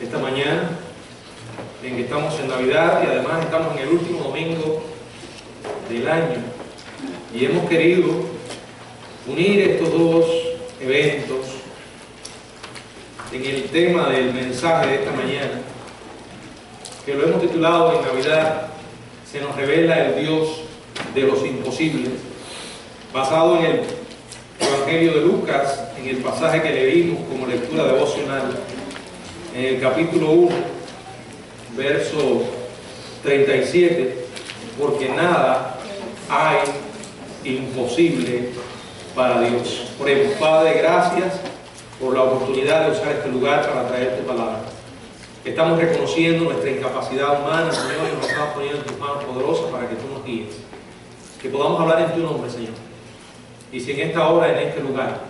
esta mañana en que estamos en Navidad y además estamos en el último domingo del año, y hemos querido unir estos dos eventos en el tema del mensaje de esta mañana, que lo hemos titulado en Navidad: se nos revela el Dios de los imposibles, basado en el Evangelio de Lucas, en el pasaje que leímos como lectura devocional, en el capítulo 1, verso 37, porque nada hay imposible para Dios. Oremos. Padre, gracias por la oportunidad de usar este lugar para traer tu palabra. Estamos reconociendo nuestra incapacidad humana, Señor, y nos estamos poniendo en tus manos poderosas para que tú nos guíes. Que podamos hablar en tu nombre, Señor. Y si en esta hora, en este lugar,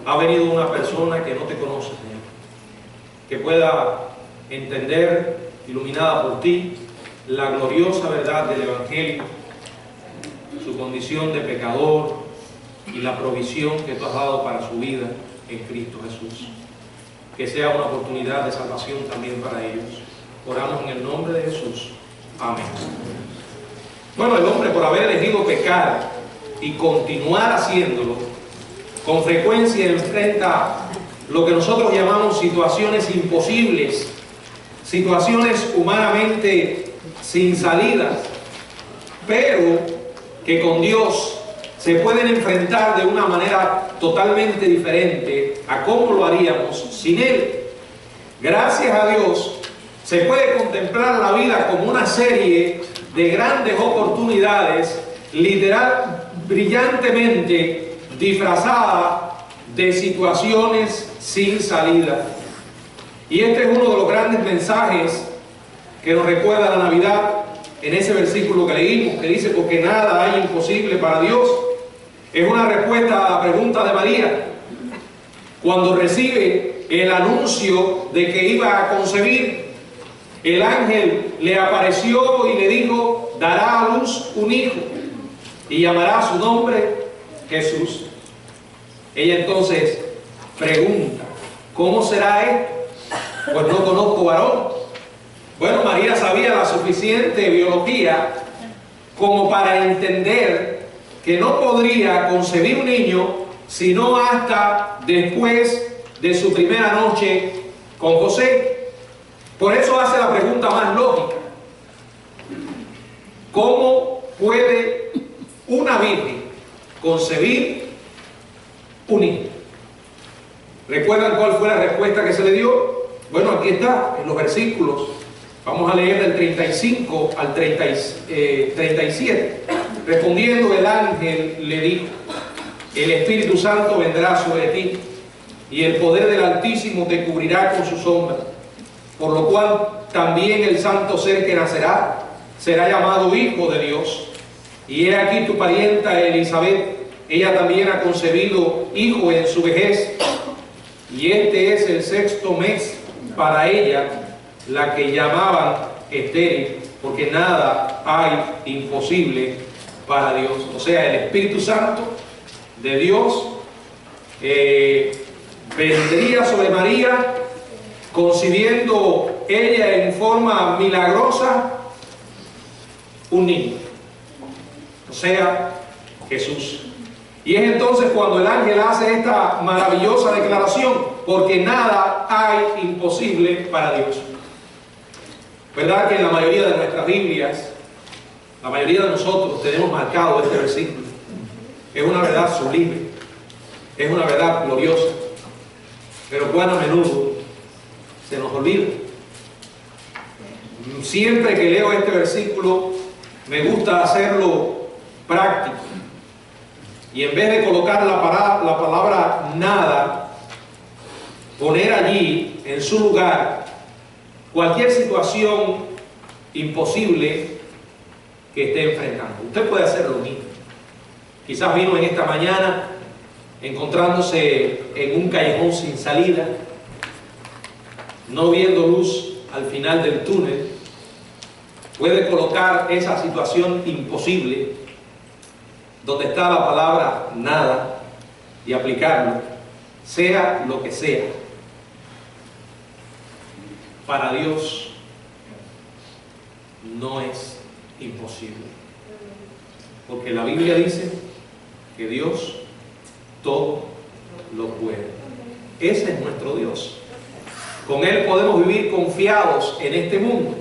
ha venido una persona que no te conoce, Señor, que pueda entender, iluminada por ti, la gloriosa verdad del Evangelio, su condición de pecador y la provisión que tú has dado para su vida en Cristo Jesús. Que sea una oportunidad de salvación también para ellos. Oramos en el nombre de Jesús. Amén. Bueno, el hombre, por haber elegido pecar y continuar haciéndolo, con frecuencia enfrenta lo que nosotros llamamos situaciones imposibles, situaciones humanamente sin salidas, pero que con Dios se pueden enfrentar de una manera totalmente diferente a cómo lo haríamos sin Él. Gracias a Dios se puede contemplar la vida como una serie de grandes oportunidades, literal, brillantemente disfrazada de situaciones sin salida. Y este es uno de los grandes mensajes que nos recuerda la Navidad en ese versículo que leímos, que dice: porque nada hay imposible para Dios. Es una respuesta a la pregunta de María cuando recibe el anuncio de que iba a concebir. El ángel le apareció y le dijo: dará a luz un hijo y llamará su nombre Jesús. Ella entonces pregunta: ¿cómo será esto? Pues no conozco varón. Bueno, María sabía la suficiente biología como para entender que no podría concebir un niño sino hasta después de su primera noche con José. Por eso hace la pregunta más lógica: ¿cómo puede una virgen concebir un hijo? ¿Recuerdan cuál fue la respuesta que se le dio? Bueno, aquí está, en los versículos. Vamos a leer del 35 al 37. Respondiendo el ángel le dijo: el Espíritu Santo vendrá sobre ti, y el poder del Altísimo te cubrirá con su sombra. Por lo cual también el santo ser que nacerá será llamado Hijo de Dios. Y he aquí tu parienta Elizabeth, ella también ha concebido hijo en su vejez, y este es el 6º mes para ella, la que llamaban estéril, porque nada hay imposible para Dios. O sea, el Espíritu Santo de Dios vendría sobre María, concibiendo ella en forma milagrosa un niño, o sea, Jesús. Y es entonces cuando el ángel hace esta maravillosa declaración: porque nada hay imposible para Dios. ¿Verdad que en la mayoría de nuestras Biblias, la mayoría de nosotros tenemos marcado este versículo? Es una verdad sublime, es una verdad gloriosa, pero cuán a menudo se nos olvida. Siempre que leo este versículo me gusta hacerlo práctico, y en vez de colocar la palabra nada, poner allí en su lugar cualquier situación imposible que esté enfrentando. Usted puede hacer lo mismo. Quizás vino en esta mañana encontrándose en un callejón sin salida, no viendo luz al final del túnel. Puede colocar esa situación imposible donde está la palabra nada y aplicarlo, sea lo que sea. para Dios no es imposible. Porque la Biblia dice que Dios todo lo puede. Ese es nuestro Dios. Con Él podemos vivir confiados en este mundo.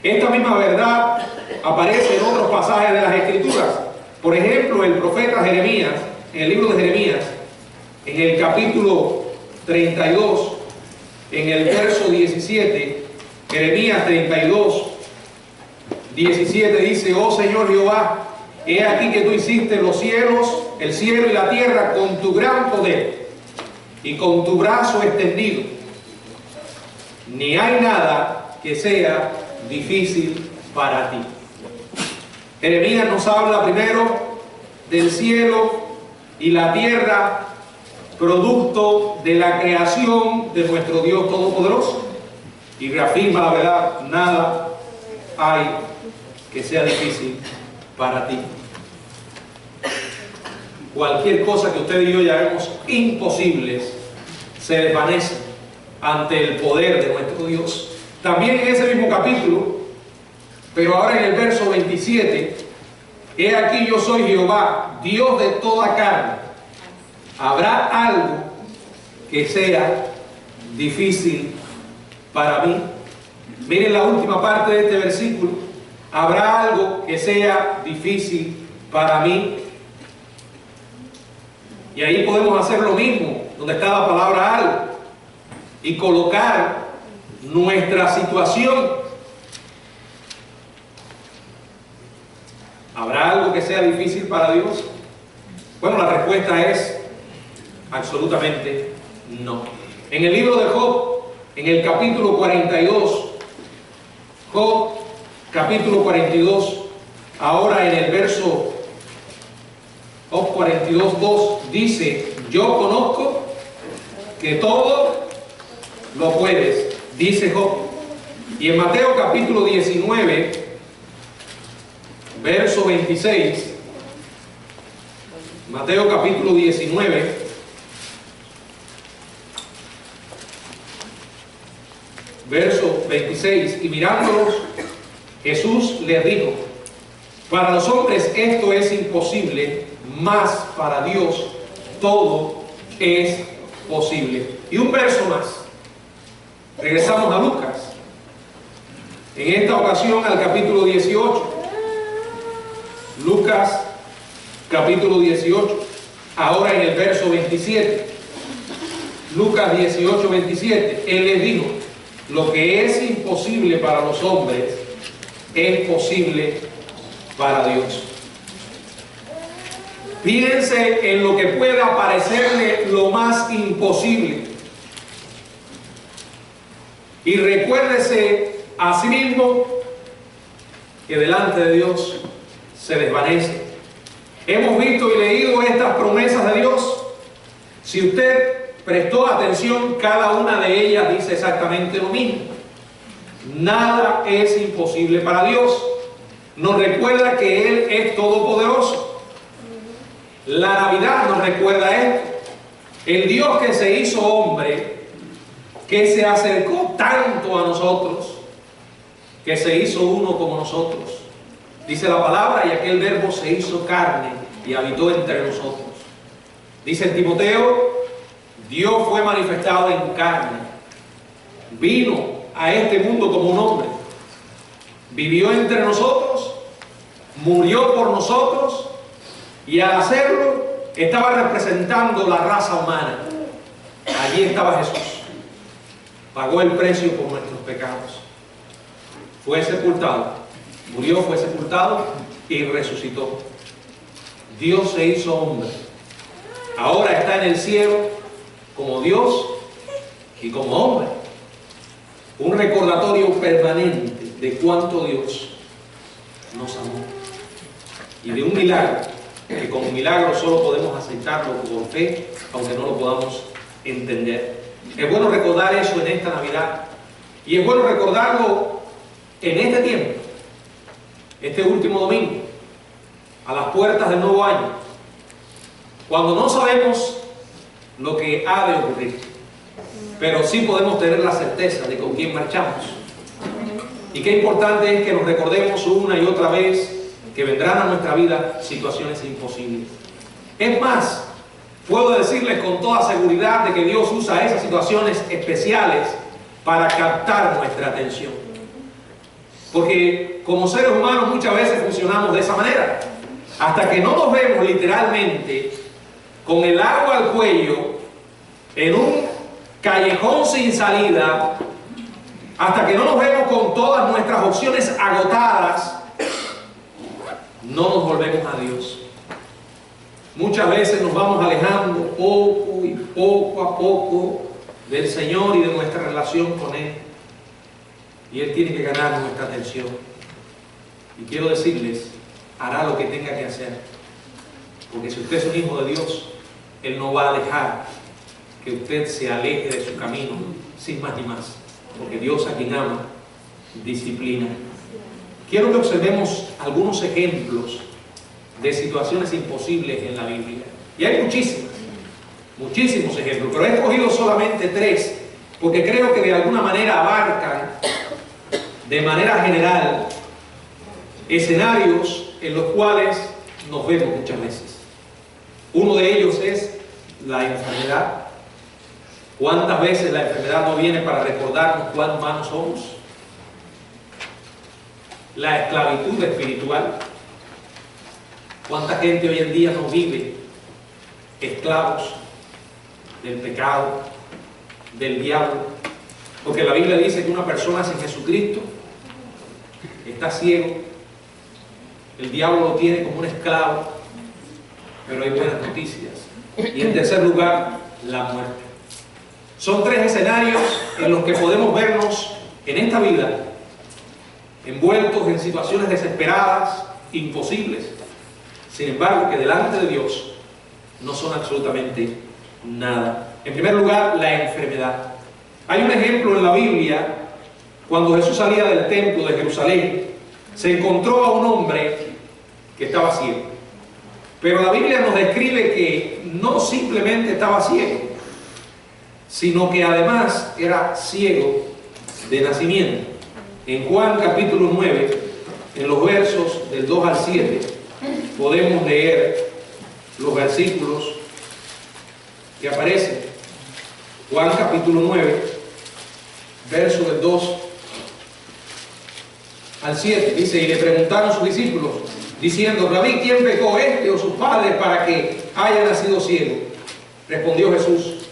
Esta misma verdad aparece en otros pasajes de las Escrituras. Por ejemplo, el profeta Jeremías, en el libro de Jeremías, en el capítulo 32, en el verso 17, Jeremías 32, 17 dice: oh Señor Jehová, he aquí que tú hiciste los cielos, el cielo y la tierra con tu gran poder y con tu brazo extendido. Ni hay nada que sea difícil para ti. Jeremías nos habla primero del cielo y la tierra, producto de la creación de nuestro Dios Todopoderoso, y reafirma la verdad: nada hay que sea difícil para ti. Cualquier cosa que usted y yo llamemos imposibles se desvanece ante el poder de nuestro Dios. También en ese mismo capítulo, pero ahora en el verso 27, he aquí yo soy Jehová, Dios de toda carne. ¿Habrá algo que sea difícil para mí? Miren la última parte de este versículo: ¿habrá algo que sea difícil para mí? Y ahí podemos hacer lo mismo, donde está la palabra algo, y colocar nuestra situación. ¿Habrá algo que sea difícil para Dios? Bueno, la respuesta es absolutamente no. En el libro de Job, en el capítulo 42, Job, capítulo 42, ahora en el verso Job 42, 2, dice: yo conozco que todo lo puedes, dice Job. Y en Mateo capítulo 19, verso 26, Mateo capítulo 19, verso 26, y mirándolos, Jesús les dijo: para los hombres esto es imposible, mas para Dios todo es posible. Y un verso más. Regresamos a Lucas. En esta ocasión al capítulo 18. Lucas capítulo 18. Ahora en el verso 27. Lucas 18, 27. Él les dijo: lo que es imposible para los hombres es posible para Dios. Piense en lo que pueda parecerle lo más imposible y recuérdese a sí mismo que delante de Dios se desvanece. Hemos visto y leído estas promesas de Dios. Si usted prestó atención, cada una de ellas dice exactamente lo mismo. Nada es imposible para Dios. Nos recuerda que Él es todopoderoso. La Navidad nos recuerda esto: el Dios que se hizo hombre, que se acercó tanto a nosotros, que se hizo uno como nosotros. Dice la palabra: y aquel verbo se hizo carne y habitó entre nosotros. Dice en Timoteo: Dios fue manifestado en carne, vino a este mundo como un hombre, vivió entre nosotros, murió por nosotros, y al hacerlo estaba representando la raza humana. Allí estaba Jesús. Pagó el precio por nuestros pecados. Fue sepultado, murió, fue sepultado y resucitó. Dios se hizo hombre. Ahora está en el cielo como Dios y como hombre. Un recordatorio permanente de cuánto Dios nos amó. Y de un milagro que como milagro solo podemos aceptarlo por fe, aunque no lo podamos entender. Es bueno recordar eso en esta Navidad, y es bueno recordarlo en este tiempo, este último domingo, a las puertas del nuevo año, cuando no sabemos lo que ha de ocurrir. pero sí podemos tener la certeza de con quién marchamos. Y qué importante es que nos recordemos una y otra vez que vendrán a nuestra vida situaciones imposibles. Es más, puedo decirles con toda seguridad de que Dios usa esas situaciones especiales para captar nuestra atención. Porque como seres humanos muchas veces funcionamos de esa manera. Hasta que no nos vemos literalmente con el agua al cuello, en un callejón sin salida, hasta que no nos vemos con todas nuestras opciones agotadas, no nos volvemos a Dios. Muchas veces nos vamos alejando poco y poco a poco del Señor y de nuestra relación con Él. Y Él tiene que ganar nuestra atención. Y quiero decirles, hará lo que tenga que hacer. Porque si usted es un hijo de Dios, Él no va a dejar que usted se aleje de su camino, sin más ni más. Porque Dios, a quien ama, disciplina. Quiero que observemos algunos ejemplos de situaciones imposibles en la Biblia. Y hay muchísimos ejemplos, pero he escogido solamente 3, porque creo que de alguna manera abarcan, de manera general, escenarios en los cuales nos vemos muchas veces. Uno de ellos es la enfermedad. ¿Cuántas veces la enfermedad no viene para recordarnos cuán humanos somos? La esclavitud espiritual. ¿Cuánta gente hoy en día no vive esclavos del pecado, del diablo? Porque la Biblia dice que una persona sin Jesucristo está ciego. El diablo lo tiene como un esclavo, pero hay buenas noticias. Y en tercer lugar, la muerte. Son 3 escenarios en los que podemos vernos en esta vida envueltos en situaciones desesperadas, imposibles. Sin embargo, que delante de Dios no son absolutamente nada. En primer lugar, la enfermedad. Hay un ejemplo en la Biblia, cuando Jesús salía del templo de Jerusalén, se encontró a un hombre que estaba ciego. Pero la Biblia nos describe que no simplemente estaba ciego, sino que además era ciego de nacimiento. En Juan capítulo 9, en los versos del 2 al 7, podemos leer los versículos que aparecen. Juan capítulo 9, verso del 2 al 7, dice: y le preguntaron sus discípulos, diciendo: Rabí, ¿quién pecó, este o sus padres, para que haya nacido ciego? Respondió Jesús: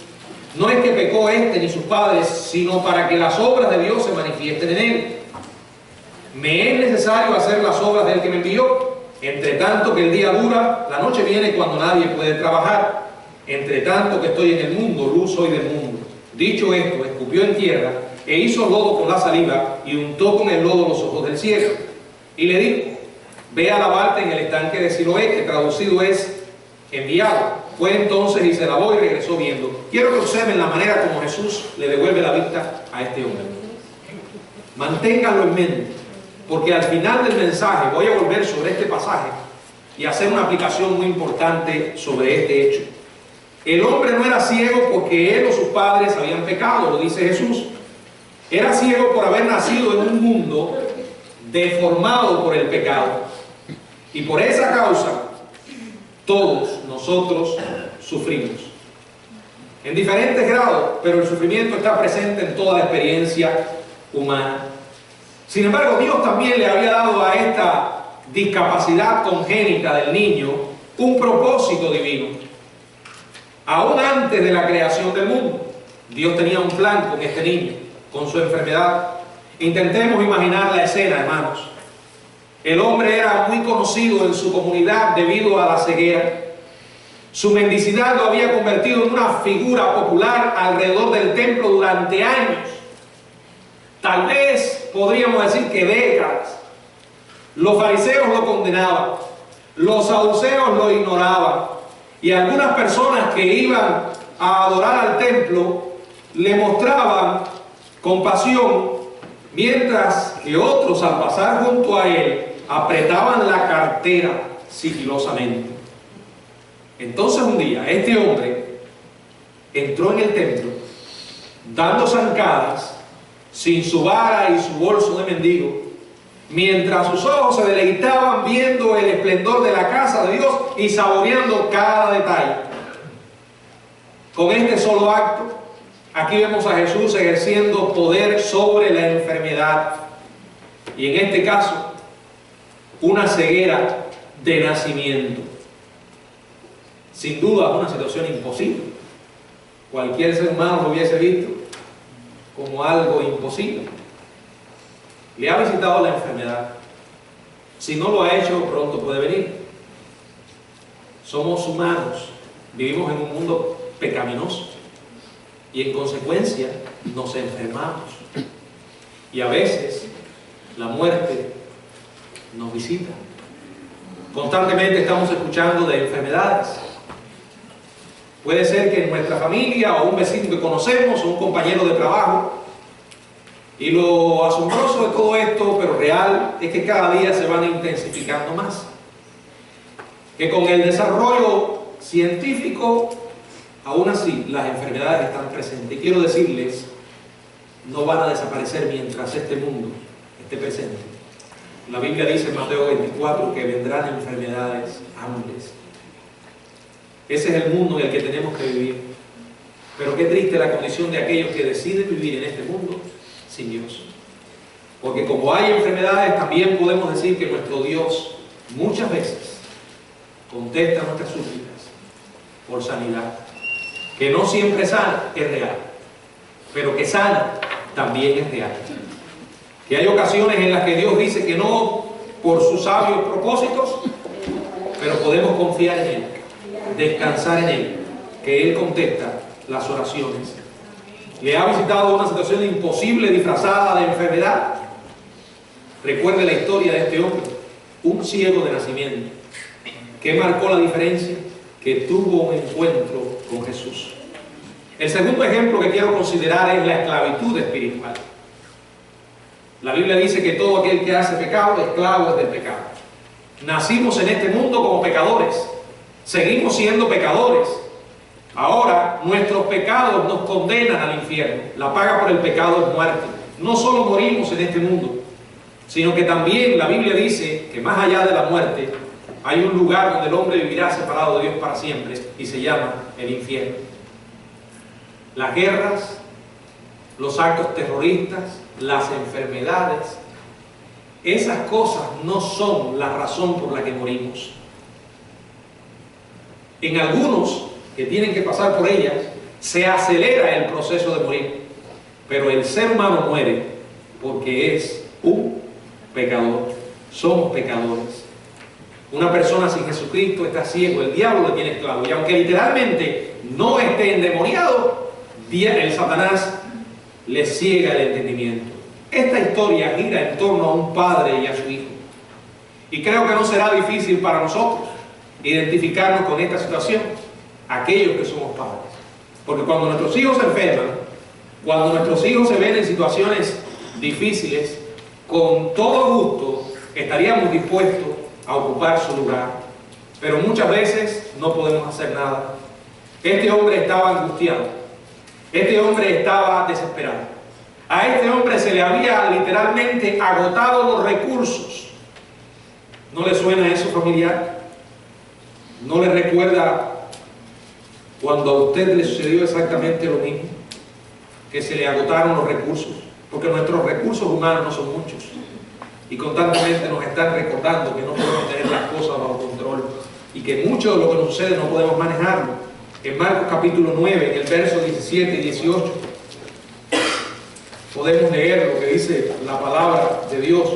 no es que pecó este ni sus padres, sino para que las obras de Dios se manifiesten en él. Me es necesario hacer las obras del que me envió. Entre tanto que el día dura, la noche viene cuando nadie puede trabajar. Entre tanto que estoy en el mundo, luz soy del mundo. Dicho esto, escupió en tierra e hizo lodo con la saliva y untó con el lodo los ojos del ciego. Y le dijo: ve a lavarte en el estanque de Siloé, que traducido es enviado. Fue entonces y se lavó y regresó viendo. Quiero que observen la manera como Jesús le devuelve la vista a este hombre. Manténganlo en mente, porque al final del mensaje voy a volver sobre este pasaje y hacer una aplicación muy importante sobre este hecho. El hombre no era ciego porque él o sus padres habían pecado, lo dice Jesús. Era ciego por haber nacido en un mundo deformado por el pecado. Y por esa causa, todos nosotros sufrimos. En diferentes grados, pero el sufrimiento está presente en toda la experiencia humana. Sin embargo, Dios también le había dado a esta discapacidad congénita del niño un propósito divino. Aún antes de la creación del mundo, Dios tenía un plan con este niño, con su enfermedad. Intentemos imaginar la escena, hermanos. El hombre era muy conocido en su comunidad debido a la ceguera. Su mendicidad lo había convertido en una figura popular alrededor del templo durante años. Tal vez podríamos decir que décadas. Los fariseos lo condenaban, los saduceos lo ignoraban, y algunas personas que iban a adorar al templo le mostraban compasión, mientras que otros, al pasar junto a él, apretaban la cartera sigilosamente. Entonces un día este hombre entró en el templo dando zancadas, sin su vara y su bolso de mendigo, mientras sus ojos se deleitaban viendo el esplendor de la casa de Dios y saboreando cada detalle. Con este solo acto, aquí vemos a Jesús ejerciendo poder sobre la enfermedad, y en este caso, una ceguera de nacimiento. Sin duda, una situación imposible. Cualquier ser humano lo hubiese visto como algo imposible. Le ha visitado la enfermedad. Si no lo ha hecho, pronto puede venir. Somos humanos, vivimos en un mundo pecaminoso y en consecuencia nos enfermamos. Y a veces la muerte nos visita. Constantemente estamos escuchando de enfermedades. Puede ser que en nuestra familia o un vecino que conocemos o un compañero de trabajo. Y lo asombroso de todo esto, pero real, es que cada día se van intensificando más. Que con el desarrollo científico, aún así, las enfermedades están presentes. Y quiero decirles, no van a desaparecer mientras este mundo esté presente. La Biblia dice en Mateo 24 que vendrán enfermedades, hambres. Ese es el mundo en el que tenemos que vivir. Pero qué triste la condición de aquellos que deciden vivir en este mundo sin Dios. Porque como hay enfermedades, también podemos decir que nuestro Dios muchas veces contesta nuestras súplicas por sanidad. Que no siempre sana, es real. Pero que sana, también es real. Que hay ocasiones en las que Dios dice que no por sus sabios propósitos, pero podemos confiar en Él, descansar en Él, que Él contesta las oraciones. ¿Le ha visitado una situación imposible disfrazada de enfermedad? Recuerde la historia de este hombre, un ciego de nacimiento. ¿Qué marcó la diferencia? Que tuvo un encuentro con Jesús. El segundo ejemplo que quiero considerar es la esclavitud espiritual. La Biblia dice que todo aquel que hace pecado, esclavo es del pecado. Nacimos en este mundo como pecadores. Seguimos siendo pecadores. Ahora, nuestros pecados nos condenan al infierno. La paga por el pecado es muerte. No solo morimos en este mundo, sino que también la Biblia dice que más allá de la muerte, hay un lugar donde el hombre vivirá separado de Dios para siempre y se llama el infierno. Las guerras, los actos terroristas, las enfermedades, esas cosas no son la razón por la que morimos. En algunos que tienen que pasar por ellas, se acelera el proceso de morir. Pero el ser humano muere porque es un pecador. Somos pecadores. Una persona sin Jesucristo está ciego, el diablo le tiene esclavo. Y aunque literalmente no esté endemoniado, el Satanás le ciega el entendimiento. Esta historia gira en torno a un padre y a su hijo. Y creo que no será difícil para nosotros identificarnos con esta situación, aquellos que somos padres. Porque cuando nuestros hijos se enferman, cuando nuestros hijos se ven en situaciones difíciles, con todo gusto estaríamos dispuestos a ocupar su lugar. Pero muchas veces no podemos hacer nada. Este hombre estaba angustiado. Este hombre estaba desesperado. A este hombre se le había literalmente agotado los recursos. ¿No le suena eso familiar? ¿No le recuerda cuando a usted le sucedió exactamente lo mismo? Que se le agotaron los recursos. Porque nuestros recursos humanos no son muchos. Y constantemente nos están recordando que no podemos tener las cosas bajo control. Y que mucho de lo que nos sucede no podemos manejarlo. En Marcos capítulo 9, en el verso 17 y 18, podemos leer lo que dice la palabra de Dios.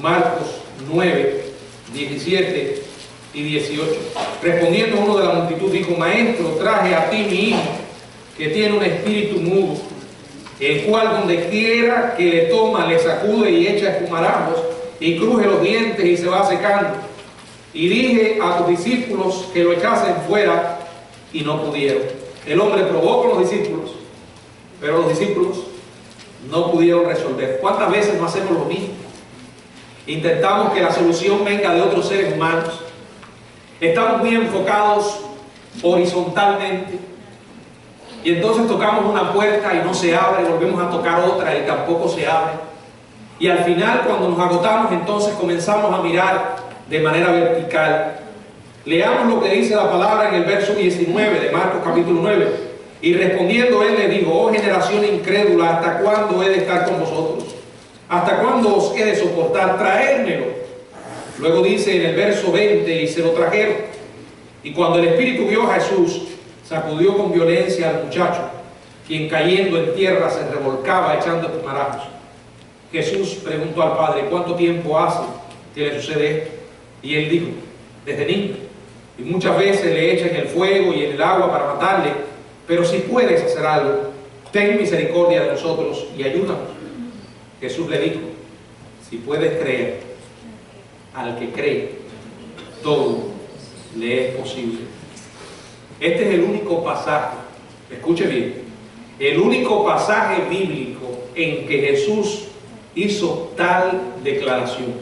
Marcos 9, 17 y 18. Respondiendo uno de la multitud, dijo: Maestro, traje a ti mi hijo, que tiene un espíritu mudo, el cual donde quiera que le toma, le sacude y echa espumarajos, y cruje los dientes y se va secando. Y dije a tus discípulos que lo echasen fuera, y no pudieron. El hombre probó con los discípulos, pero los discípulos no pudieron resolver. ¿Cuántas veces no hacemos lo mismo? Intentamos que la solución venga de otros seres humanos. Estamos muy enfocados horizontalmente Y entonces tocamos una puerta y no se abre, volvemos a tocar otra y tampoco se abre. Y al final, cuando nos agotamos, entonces comenzamos a mirar de manera vertical. Leamos lo que dice la palabra en el verso 19 de Marcos capítulo 9. Y respondiendo él le dijo: oh generación incrédula, ¿hasta cuándo he de estar con vosotros? ¿Hasta cuándo os he de soportar? Traérmelo. Luego dice en el verso 20: y se lo trajeron. Y cuando el espíritu vio a Jesús, sacudió con violencia al muchacho, quien cayendo en tierra se revolcaba echando espumarajos. Jesús preguntó al padre: ¿cuánto tiempo hace que le sucede esto? Y él dijo: desde niño. Y muchas veces le echan en el fuego y en el agua para matarle. Pero si puedes hacer algo, ten misericordia de nosotros y ayúdanos. Jesús le dijo: si puedes creer, al que cree, todo le es posible. Este es el único pasaje, escuche bien, el único pasaje bíblico en que Jesús hizo tal declaración.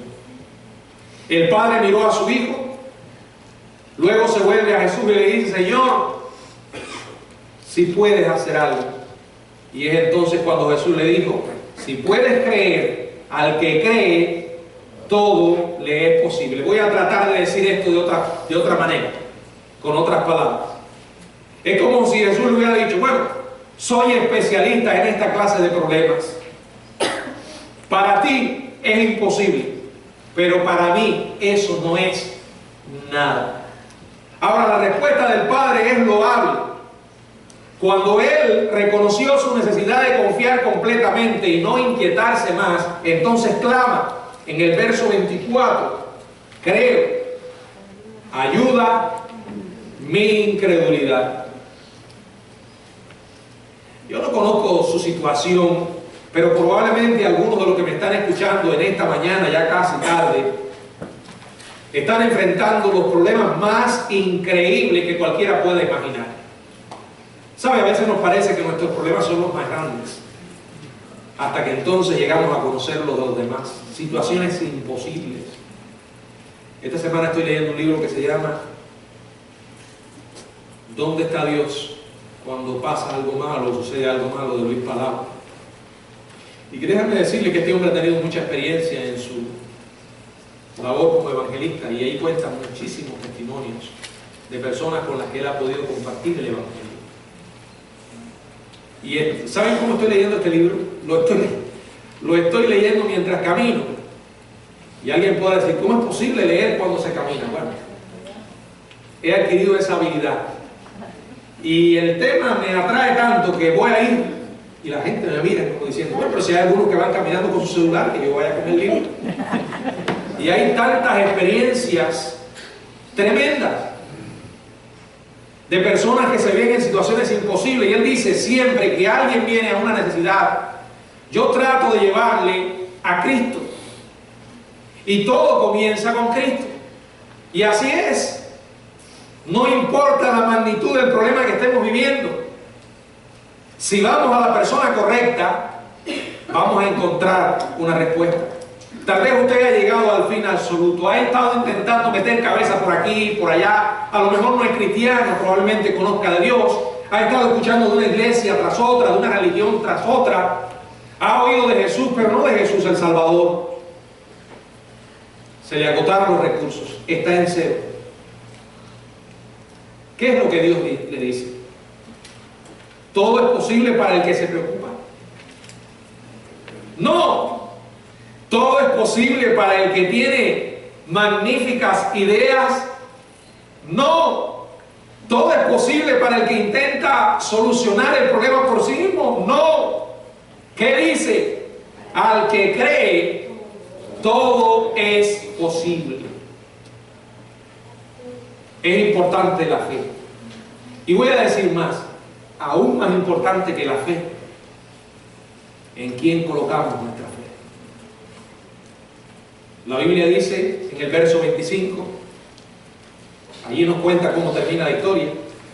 El padre miró a su hijo, luego se vuelve a Jesús y le dice: Señor, si puedes hacer algo. Y es entonces cuando Jesús le dijo: si puedes creer, al que cree, todo le es posible. Voy a tratar de decir esto de otra manera, con otras palabras. Es como si Jesús le hubiera dicho: bueno, soy especialista en esta clase de problemas. Para ti es imposible, pero para mí eso no es nada. Ahora, la respuesta del Padre es loable. Cuando Él reconoció su necesidad de confiar completamente y no inquietarse más, entonces clama en el verso 24: creo, ayuda mi incredulidad. Yo no conozco su situación, pero probablemente algunos de los que me están escuchando en esta mañana, ya casi tarde, están enfrentando los problemas más increíbles que cualquiera pueda imaginar. ¿Sabe? A veces nos parece que nuestros problemas son los más grandes, hasta que entonces llegamos a conocer los de los demás. Situaciones imposibles. Esta semana estoy leyendo un libro que se llama ¿Dónde está Dios cuando pasa algo malo o sucede algo malo?, de Luis Palau. Y déjame decirle que este hombre ha tenido mucha experiencia en su labor como evangelista, y ahí cuenta muchísimos testimonios de personas con las que él ha podido compartir el evangelio. Y ¿saben cómo estoy leyendo este libro? Lo estoy leyendo mientras camino. Y alguien puede decir: ¿cómo es posible leer cuando se camina? Bueno, he adquirido esa habilidad. Y el tema me atrae tanto que voy a ir y la gente me mira como diciendo: bueno, pero si hay algunos que van caminando con su celular, que yo vaya con el libro. Y hay tantas experiencias tremendas de personas que se ven en situaciones imposibles. Y él dice: siempre que alguien viene a una necesidad, yo trato de llevarle a Cristo. Y todo comienza con Cristo. Y así es. No importa la magnitud del problema que estemos viviendo. Si vamos a la persona correcta, vamos a encontrar una respuesta. Tal vez usted haya llegado al fin absoluto, ha estado intentando meter cabeza por aquí, por allá, a lo mejor no es cristiano, probablemente conozca de Dios, ha estado escuchando de una iglesia tras otra, de una religión tras otra, ha oído de Jesús, pero no de Jesús el Salvador. Se le agotaron los recursos, está en cero. ¿Qué es lo que Dios le dice? ¿Todo es posible para el que se preocupa? No. Todo es posible para el que tiene magníficas ideas. No. Todo es posible para el que intenta solucionar el problema por sí mismo. No. ¿Qué dice? Al que cree, todo es posible. Es importante la fe. Y voy a decir más, aún más importante que la fe, en quién colocamos nuestra fe. La Biblia dice en el verso 25, allí nos cuenta cómo termina la historia: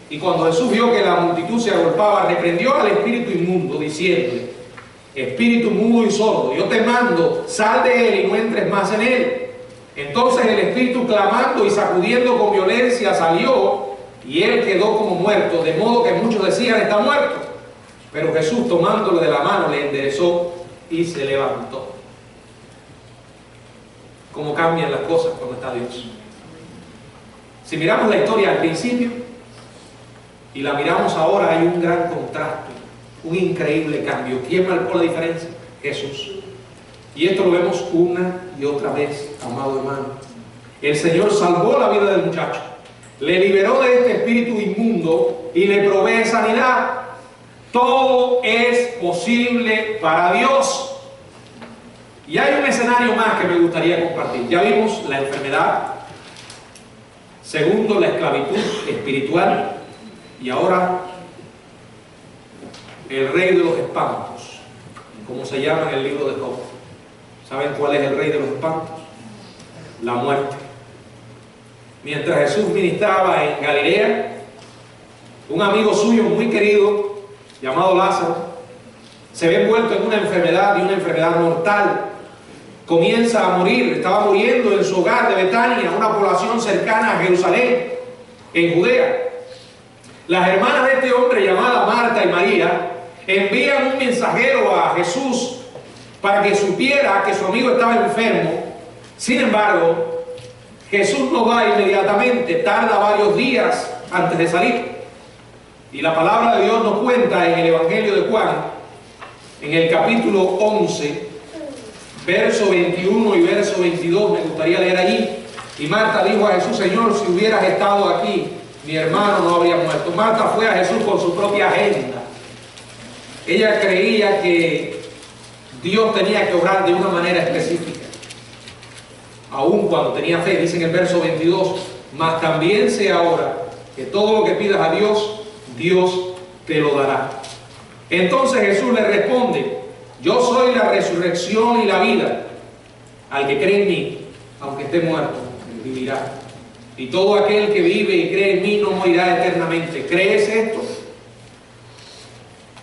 y cuando Jesús vio que la multitud se agolpaba, reprendió al espíritu inmundo, diciéndole: espíritu mudo y sordo, yo te mando, sal de él y no entres más en él. Entonces el espíritu, clamando y sacudiendo con violencia, salió, y él quedó como muerto, de modo que muchos decían: está muerto. Pero Jesús, tomándole de la mano, le enderezó y se levantó. ¿Cómo cambian las cosas cuando está Dios? Si miramos la historia al principio y la miramos ahora, hay un gran contraste, un increíble cambio. ¿Quién marcó la diferencia? Jesús. Y esto lo vemos una y otra vez, amado hermano. El Señor salvó la vida del muchacho, le liberó de este espíritu inmundo y le provee sanidad. Todo es posible para Dios. Y hay un escenario más que me gustaría compartir. Ya vimos la enfermedad, segundo, la esclavitud espiritual, y ahora el rey de los espantos, como se llama en el libro de Job. ¿Saben cuál es el rey de los espantos? La muerte. Mientras Jesús ministraba en Galilea, un amigo suyo muy querido, llamado Lázaro, se ve envuelto en una enfermedad, y una enfermedad mortal. Comienza a morir, estaba muriendo en su hogar de Betania, una población cercana a Jerusalén, en Judea. Las hermanas de este hombre, llamadas Marta y María, envían un mensajero a Jesús para que supiera que su amigo estaba enfermo. Sin embargo, Jesús no va inmediatamente, tarda varios días antes de salir. Y la palabra de Dios nos cuenta en el Evangelio de Juan, en el capítulo 11, verso 21 y verso 22, me gustaría leer allí. Y Marta dijo a Jesús: Señor, si hubieras estado aquí, mi hermano no habría muerto. Marta fue a Jesús con su propia agenda. Ella creía que Dios tenía que obrar de una manera específica, aun cuando tenía fe. Dice en el verso 22: mas también sé ahora que todo lo que pidas a Dios, Dios te lo dará. Entonces Jesús le responde: yo soy la resurrección y la vida. Al que cree en mí, aunque esté muerto, vivirá. Y todo aquel que vive y cree en mí no morirá eternamente. ¿Crees esto?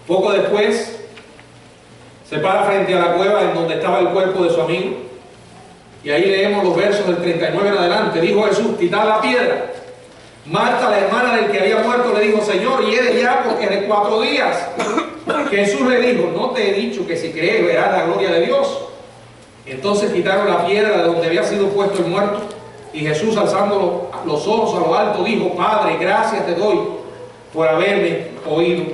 Poco después se para frente a la cueva en donde estaba el cuerpo de su amigo, y ahí leemos los versos del 39 en adelante. Dijo Jesús: quitad la piedra. Marta, la hermana del que había muerto, le dijo: Señor, hiede ya, porque es de 4 días. Jesús le dijo: no te he dicho que si crees verás la gloria de Dios. Entonces quitaron la piedra de donde había sido puesto el muerto, y Jesús, alzando los ojos a lo alto, dijo: Padre, gracias te doy por haberme oído.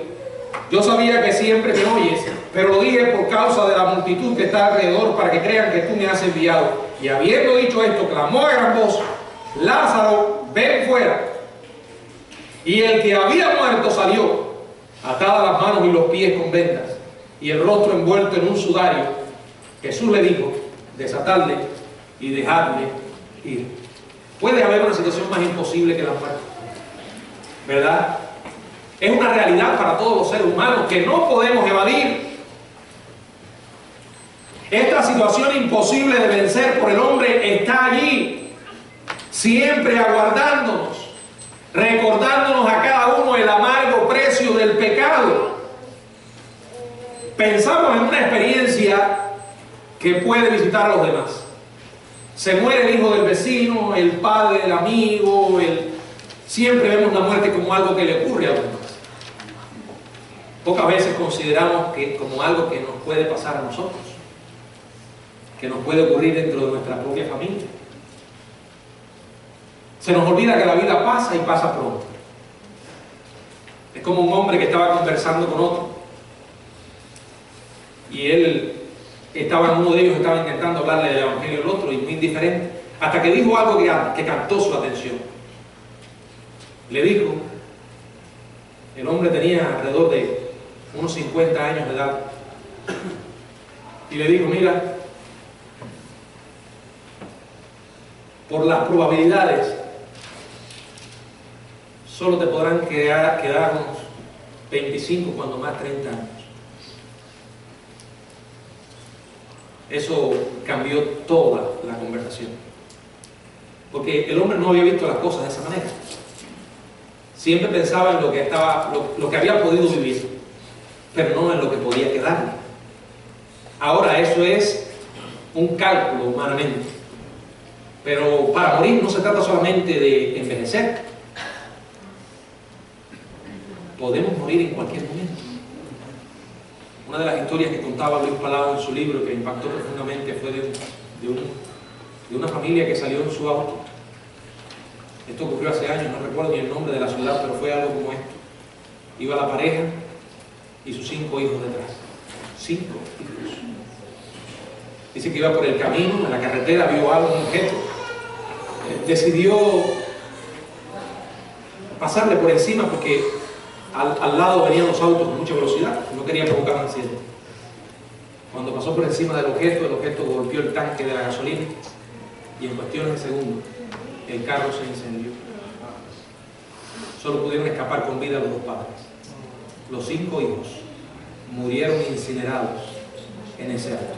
Yo sabía que siempre me oyes, pero lo dije por causa de la multitud que está alrededor, para que crean que tú me has enviado. Y habiendo dicho esto, clamó a gran voz: Lázaro, ven fuera. Y el que había muerto salió, atadas las manos y los pies con vendas, y el rostro envuelto en un sudario. Jesús le dijo: desatadle y dejadle ir. Puede haber una situación más imposible que la muerte, ¿verdad? Es una realidad para todos los seres humanos que no podemos evadir. Esta situación imposible de vencer por el hombre está allí, siempre aguardándonos, recordándonos a cada uno el amargo precio del pecado. Pensamos en una experiencia que puede visitar a los demás. Se muere el hijo del vecino, el padre del amigo, siempre vemos la muerte como algo que le ocurre a los demás. Pocas veces consideramos que como algo que nos puede pasar a nosotros, que nos puede ocurrir dentro de nuestra propia familia. Se nos olvida que la vida pasa y pasa pronto. Es como un hombre que estaba conversando con otro, y él estaba, uno de ellos estaba intentando hablarle del evangelio al otro, y muy indiferente, hasta que dijo algo que captó su atención. Le dijo, el hombre tenía alrededor de unos 50 años de edad, y le dijo: mira, por las probabilidades solo te podrán quedar unos 25, cuando más 30 años. Eso cambió toda la conversación, porque el hombre no había visto las cosas de esa manera. Siempre pensaba en lo que había podido vivir, pero no en lo que podía quedarle. Ahora eso es un cálculo humanamente, pero para morir no se trata solamente de envejecer. podemos morir en cualquier momento. Una de las historias que contaba Luis Palau en su libro, que impactó profundamente, fue de una familia que salió en su auto. Esto ocurrió hace años, no recuerdo ni el nombre de la ciudad, pero fue algo como esto. Iba la pareja y sus 5 hijos detrás. 5 hijos. Dice que iba por el camino, en la carretera, vio algo, un objeto. Decidió pasarle por encima porque al lado venían los autos con mucha velocidad, no quería provocar un accidente. Cuando pasó por encima del objeto golpeó el tanque de la gasolina y en cuestiones de segundos el carro se incendió. Solo pudieron escapar con vida los 2 padres. Los 5 hijos murieron incinerados en ese acto.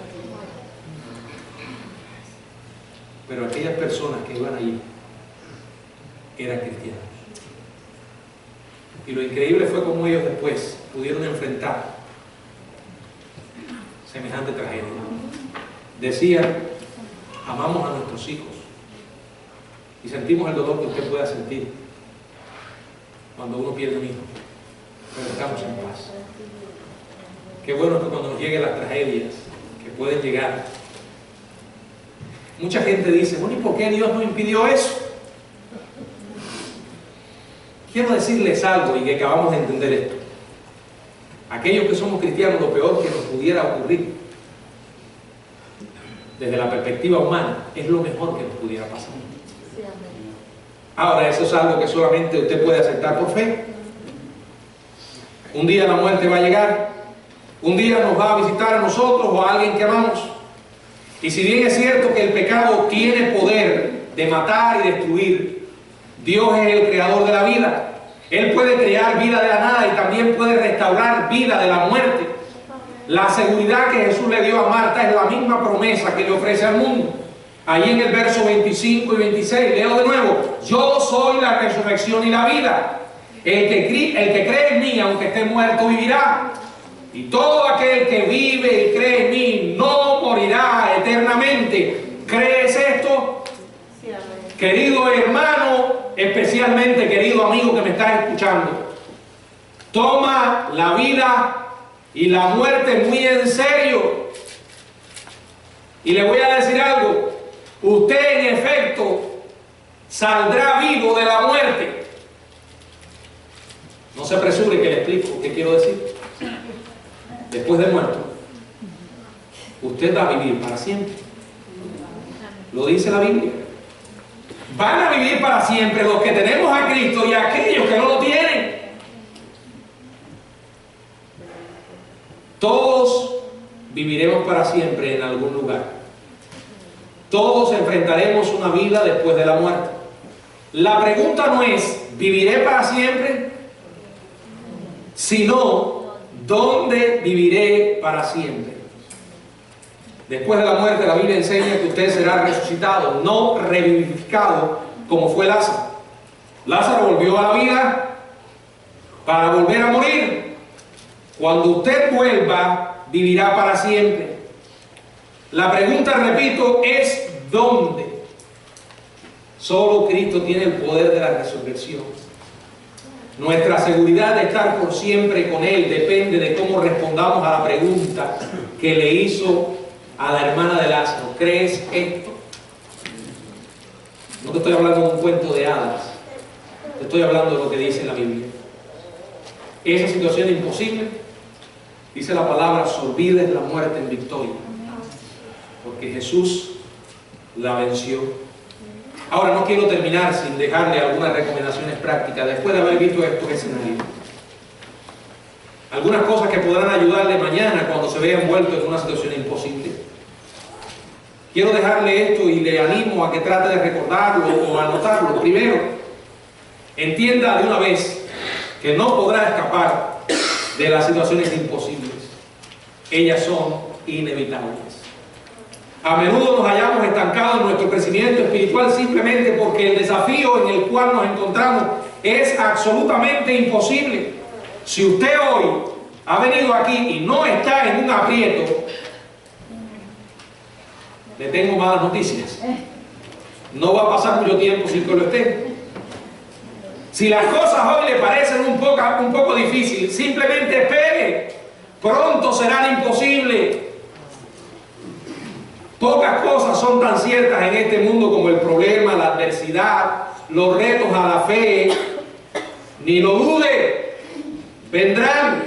Pero aquellas personas que iban allí eran cristianos. Y lo increíble fue cómo ellos después pudieron enfrentar semejante tragedia. Decían, amamos a nuestros hijos y sentimos el dolor que usted pueda sentir cuando uno pierde un hijo, pero estamos en paz. Qué bueno que cuando nos lleguen las tragedias que pueden llegar, mucha gente dice, bueno, ¿y por qué Dios no impidió eso? Quiero decirles algo y que acabamos de entender esto. Aquellos que somos cristianos, lo peor que nos pudiera ocurrir desde la perspectiva humana es lo mejor que nos pudiera pasar. Ahora, eso es algo que solamente usted puede aceptar por fe. Un día la muerte va a llegar, un día nos va a visitar a nosotros o a alguien que amamos. Y si bien es cierto que el pecado tiene poder de matar y destruir, Dios es el creador de la vida. Él puede crear vida de la nada y también puede restaurar vida de la muerte. La seguridad que Jesús le dio a Marta es la misma promesa que le ofrece al mundo. Ahí en el verso 25 y 26, leo de nuevo: yo soy la resurrección y la vida. El que cree en mí, aunque esté muerto, vivirá. Y todo aquel que vive y cree en mí no morirá eternamente. ¿Crees esto? Sí, amén. Querido hermano, especialmente querido amigo que me estás escuchando, toma la vida y la muerte muy en serio. Y le voy a decir algo: usted en efecto saldrá vivo de la muerte. No se apresure que le explico qué quiero decir. Después de muerto, usted va a vivir para siempre. Lo dice la Biblia. Van a vivir para siempre los que tenemos a Cristo y aquellos que no lo tienen. Todos viviremos para siempre en algún lugar. Todos enfrentaremos una vida después de la muerte. La pregunta no es, ¿viviré para siempre? Sino, ¿dónde viviré para siempre? Después de la muerte, la Biblia enseña que usted será resucitado, no revivificado como fue Lázaro. Lázaro volvió a la vida para volver a morir. Cuando usted vuelva, vivirá para siempre. La pregunta, repito, es ¿dónde? Solo Cristo tiene el poder de la resurrección. Nuestra seguridad de estar por siempre con Él depende de cómo respondamos a la pregunta que le hizo a la hermana de Lázaro: ¿crees esto? No te estoy hablando de un cuento de hadas, te estoy hablando de lo que dice la Biblia. Esa situación imposible, dice la palabra, sorbides la muerte en victoria, porque Jesús la venció. Ahora no quiero terminar sin dejarle algunas recomendaciones prácticas después de haber visto estos escenarios. Algunas cosas que podrán ayudarle mañana cuando se vea envuelto en una situación imposible. Quiero dejarle esto y le animo a que trate de recordarlo o anotarlo. Primero, entienda de una vez que no podrá escapar de las situaciones imposibles. Ellas son inevitables. A menudo nos hallamos estancados en nuestro crecimiento espiritual simplemente porque el desafío en el cual nos encontramos es absolutamente imposible. Si usted hoy ha venido aquí y no está en un aprieto, le tengo malas noticias. No va a pasar mucho tiempo sin que lo esté. Si las cosas hoy le parecen un poco un poco difícil, simplemente espere. Pronto será imposible. Pocas cosas son tan ciertas en este mundo como el problema, la adversidad, los retos a la fe. Ni lo dude, vendrán.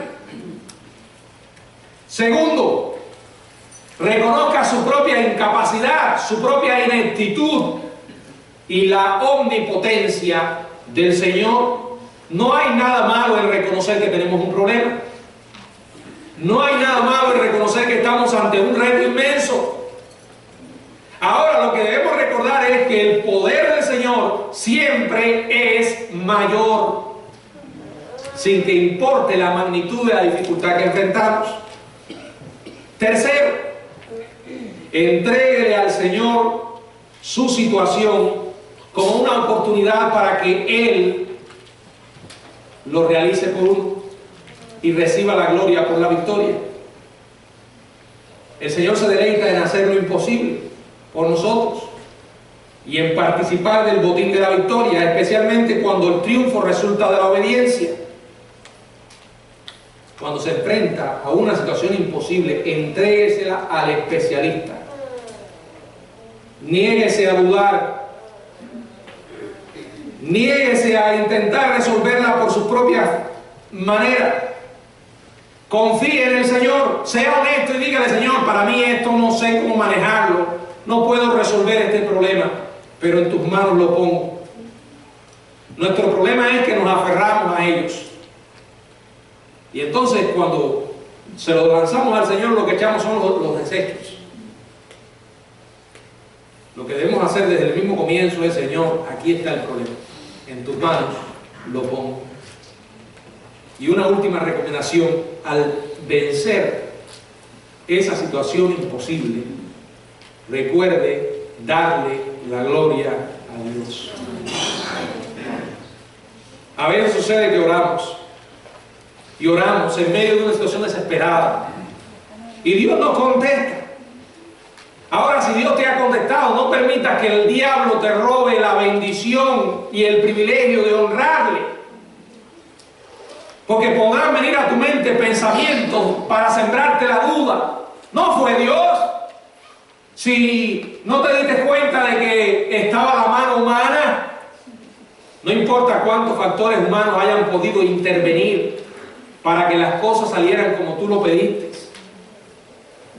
Segundo, reconozca su propia incapacidad, su propia ineptitud y la omnipotencia del Señor. No hay nada malo en reconocer que tenemos un problema. No hay nada malo en reconocer que estamos ante un reto inmenso. Ahora, lo que debemos recordar es que el poder del Señor siempre es mayor, sin que importe la magnitud de la dificultad que enfrentamos. Tercero, entréguele al Señor su situación como una oportunidad para que Él lo realice por uno y reciba la gloria por la victoria. El Señor se deleita en hacer lo imposible por nosotros y en participar del botín de la victoria, especialmente cuando el triunfo resulta de la obediencia. Cuando se enfrenta a una situación imposible, entréguesela al especialista. Niéguese a dudar. Niéguese a intentar resolverla por su propia manera. Confíe en el Señor. Sea honesto y dígale: Señor, para mí esto no sé cómo manejarlo. No puedo resolver este problema, pero en tus manos lo pongo. Nuestro problema es que nos aferramos a ellos. Y entonces, cuando se lo lanzamos al Señor, lo que echamos son los desechos. Lo que debemos hacer desde el mismo comienzo es: Señor, aquí está el problema. En tus manos lo pongo. Y una última recomendación: al vencer esa situación imposible, recuerde darle la gloria a Dios. A veces sucede que oramos y oramos en medio de una situación desesperada y Dios nos contesta. Ahora, si Dios te ha contestado, no permitas que el diablo te robe la bendición y el privilegio de honrarle, porque podrán venir a tu mente pensamientos para sembrarte la duda. ¿No fue Dios? Si no te diste cuenta de que estaba la mano humana, no importa cuántos factores humanos hayan podido intervenir para que las cosas salieran como tú lo pediste,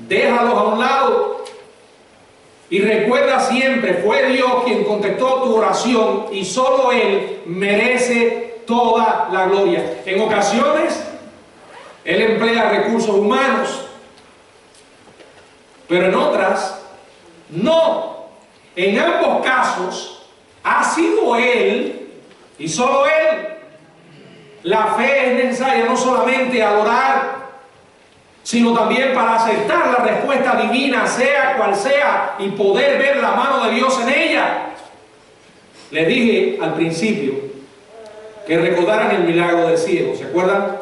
déjalos a un lado y recuerda siempre: fue Dios quien contestó tu oración y solo Él merece toda la gloria. En ocasiones Él emplea recursos humanos, pero en otras no. En ambos casos ha sido Él y solo Él. La fe es necesaria no solamente al orar, sino también para aceptar la respuesta divina, sea cual sea, y poder ver la mano de Dios en ella. Les dije al principio que recordaran el milagro del ciego, ¿se acuerdan?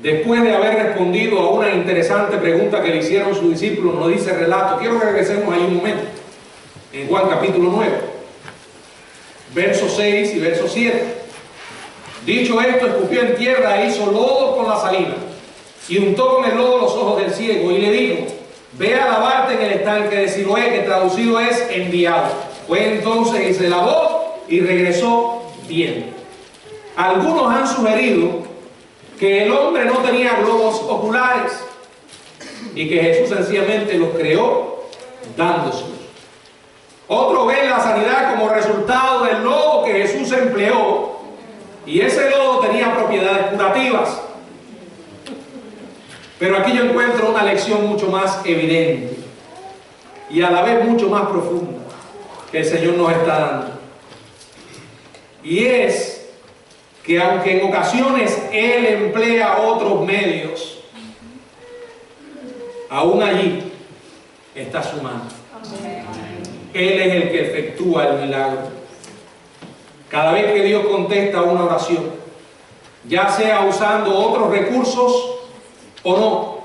Después de haber respondido a una interesante pregunta que le hicieron sus discípulos, nos dice el relato. Quiero que regresemos ahí un momento, en Juan capítulo 9, versos 6 y verso 7. Dicho esto, escupió en tierra e hizo lodo con la saliva, y untó con el lodo los ojos del ciego, y le dijo: ve a lavarte en el estanque de Siloé, que traducido es enviado. Fue entonces y se lavó y regresó bien. Algunos han sugerido que el hombre no tenía globos oculares y que Jesús sencillamente los creó dándoselos. Otros ven la sanidad como resultado del lodo que Jesús empleó, y ese lodo tenía propiedades curativas. Pero aquí yo encuentro una lección mucho más evidente y a la vez mucho más profunda que el Señor nos está dando. Y es que aunque en ocasiones Él emplea otros medios, aún allí está su mano. Él es el que efectúa el milagro. Cada vez que Dios contesta una oración, ya sea usando otros recursos o no,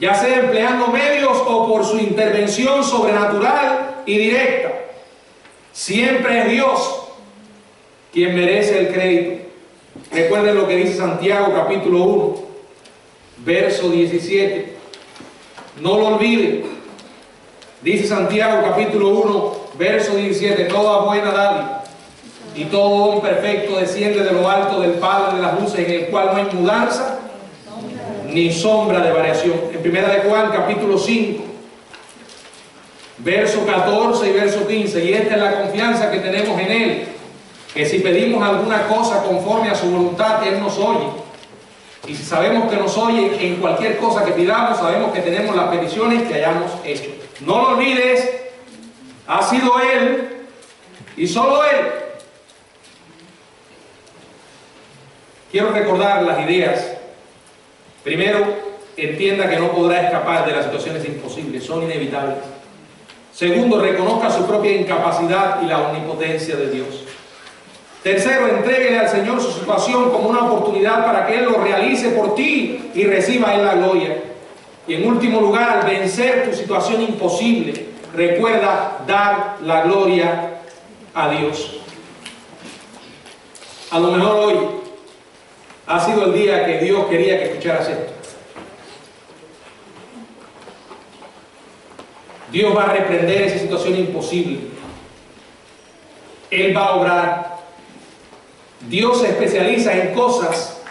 ya sea empleando medios o por su intervención sobrenatural y directa, siempre es Dios quien merece el crédito. Recuerden lo que dice Santiago capítulo 1, verso 17. No lo olviden. Dice Santiago capítulo 1, verso 17, toda buena dádiva y todo don perfecto desciende de lo alto del Padre de las luces, en el cual no hay mudanza ni sombra de variación. En primera de Juan capítulo 5, verso 14 y verso 15, y esta es la confianza que tenemos en Él, que si pedimos alguna cosa conforme a su voluntad, Él nos oye. Y si sabemos que nos oye en cualquier cosa que pidamos, sabemos que tenemos las peticiones que hayamos hecho. No lo olvides, ha sido Él y solo Él. Quiero recordar las ideas. Primero, entienda que no podrá escapar de las situaciones imposibles, son inevitables. Segundo, reconozca su propia incapacidad y la omnipotencia de Dios. Tercero, entréguele al Señor su situación como una oportunidad para que Él lo realice por ti y reciba Él la gloria. Y en último lugar, al vencer tu situación imposible, recuerda dar la gloria a Dios. A lo mejor hoy ha sido el día que Dios quería que escucharas esto. Dios va a reprender esa situación imposible. Él va a obrar. Dios se especializa en cosas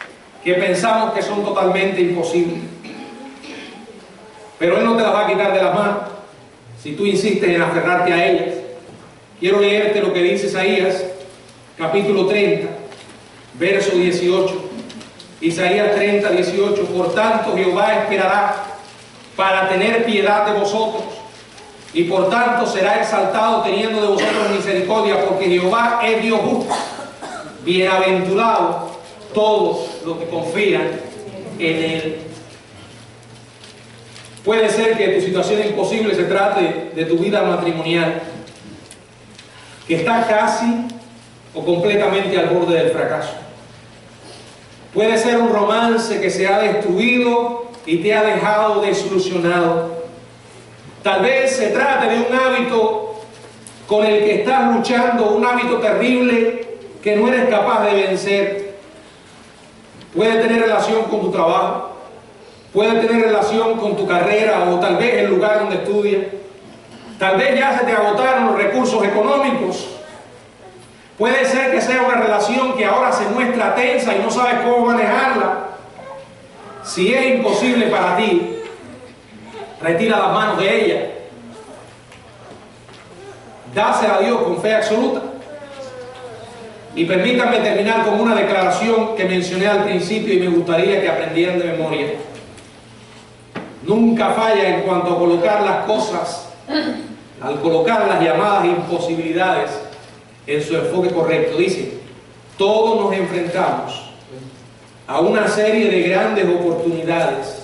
que pensamos que son totalmente imposibles. Pero Él no te las va a quitar de las manos si tú insistes en aferrarte a ellas. Quiero leerte lo que dice Isaías, capítulo 30, verso 18. Isaías 30, 18. Por tanto Jehová esperará para tener piedad de vosotros, y por tanto será exaltado teniendo de vosotros misericordia, porque Jehová es Dios justo. Bienaventurados todos los que confían en Él. Puede ser que tu situación imposible se trate de tu vida matrimonial, que está casi o completamente al borde del fracaso. Puede ser un romance que se ha destruido y te ha dejado desilusionado. Tal vez se trate de un hábito con el que estás luchando, un hábito terrible que no eres capaz de vencer. Puede tener relación con tu trabajo, puede tener relación con tu carrera o tal vez el lugar donde estudias. Tal vez ya se te agotaron los recursos económicos. Puede ser que sea una relación que ahora se muestra tensa y no sabes cómo manejarla. Si es imposible para ti, retira las manos de ella. Dásela a Dios con fe absoluta. Y permítanme terminar con una declaración que mencioné al principio y me gustaría que aprendieran de memoria. Nunca falla en cuanto a colocar las cosas, al colocar las llamadas imposibilidades en su enfoque correcto. Dice, todos nos enfrentamos a una serie de grandes oportunidades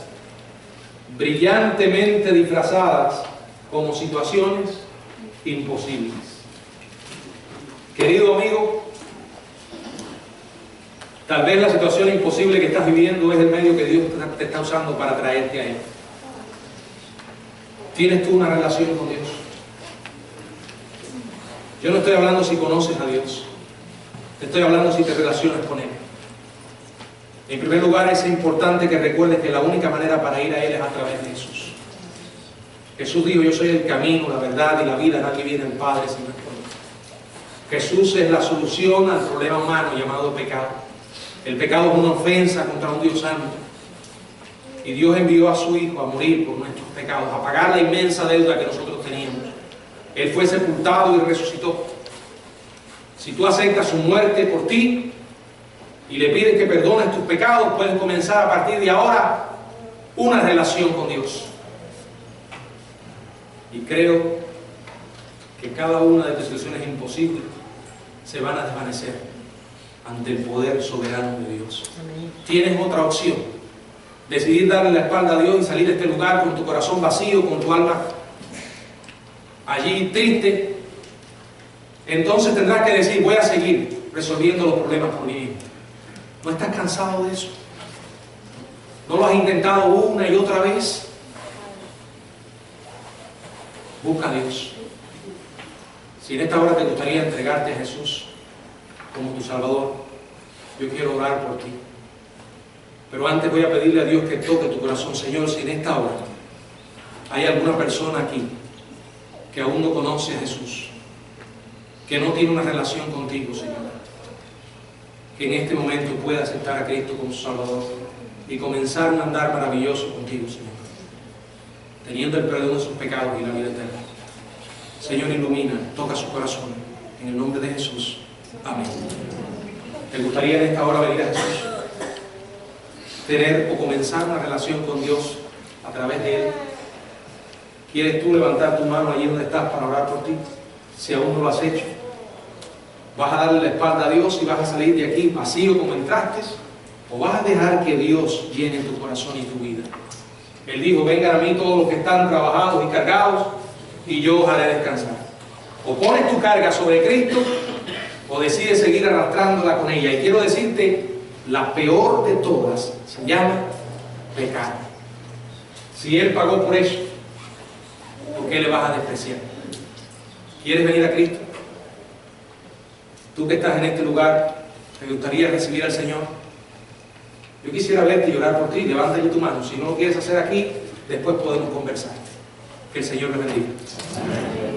brillantemente disfrazadas como situaciones imposibles. Querido amigo, tal vez la situación imposible que estás viviendo es el medio que Dios te está usando para traerte a Él. ¿Tienes tú una relación con Dios? Yo no estoy hablando si conoces a Dios. Te estoy hablando si te relacionas con Él. En primer lugar, es importante que recuerdes que la única manera para ir a Él es a través de Jesús. Jesús dijo, yo soy el camino, la verdad y la vida. Nadie viene al Padre sin por mí. Jesús es la solución al problema humano llamado pecado. El pecado es una ofensa contra un Dios santo. Y Dios envió a su Hijo a morir por nuestros pecados, a pagar la inmensa deuda que nosotros teníamos. Él fue sepultado y resucitó. Si tú aceptas su muerte por ti y le pides que perdones tus pecados, puedes comenzar a partir de ahora una relación con Dios. Y creo que cada una de tus situaciones imposibles se van a desvanecer ante el poder soberano de Dios. Amén. Tienes otra opción: decidir darle la espalda a Dios y salir de este lugar con tu corazón vacío, con tu alma allí triste. Entonces tendrás que decir, voy a seguir resolviendo los problemas por mí mismo. ¿No estás cansado de eso? ¿No lo has intentado una y otra vez? Busca a Dios. Si en esta hora te gustaría entregarte a Jesús, como tu Salvador, yo quiero orar por ti. Pero antes voy a pedirle a Dios que toque tu corazón. Señor, si en esta hora hay alguna persona aquí que aún no conoce a Jesús, que no tiene una relación contigo, Señor, que en este momento pueda aceptar a Cristo como su Salvador y comenzar un andar maravilloso contigo, Señor, teniendo el perdón de sus pecados y la vida eterna. Señor, ilumina, toca su corazón, en el nombre de Jesús. Amén. ¿Te gustaría en esta hora venir a Jesús? Tener o comenzar una relación con Dios a través de Él. ¿Quieres tú levantar tu mano allí donde estás para orar por ti? Si aún no lo has hecho, ¿vas a darle la espalda a Dios y vas a salir de aquí vacío como entraste? ¿O vas a dejar que Dios llene tu corazón y tu vida? Él dijo, vengan a mí todos los que están trabajados y cargados y yo os haré descansar. O pones tu carga sobre Cristo o decides seguir arrastrándola con ella. Y quiero decirte, la peor de todas se llama pecado. Si Él pagó por eso, ¿por qué le vas a despreciar? ¿Quieres venir a Cristo? Tú que estás en este lugar, ¿te gustaría recibir al Señor? Yo quisiera verte y orar por ti. Levanta allí tu mano. Si no lo quieres hacer aquí, después podemos conversar. Que el Señor le bendiga. Amén.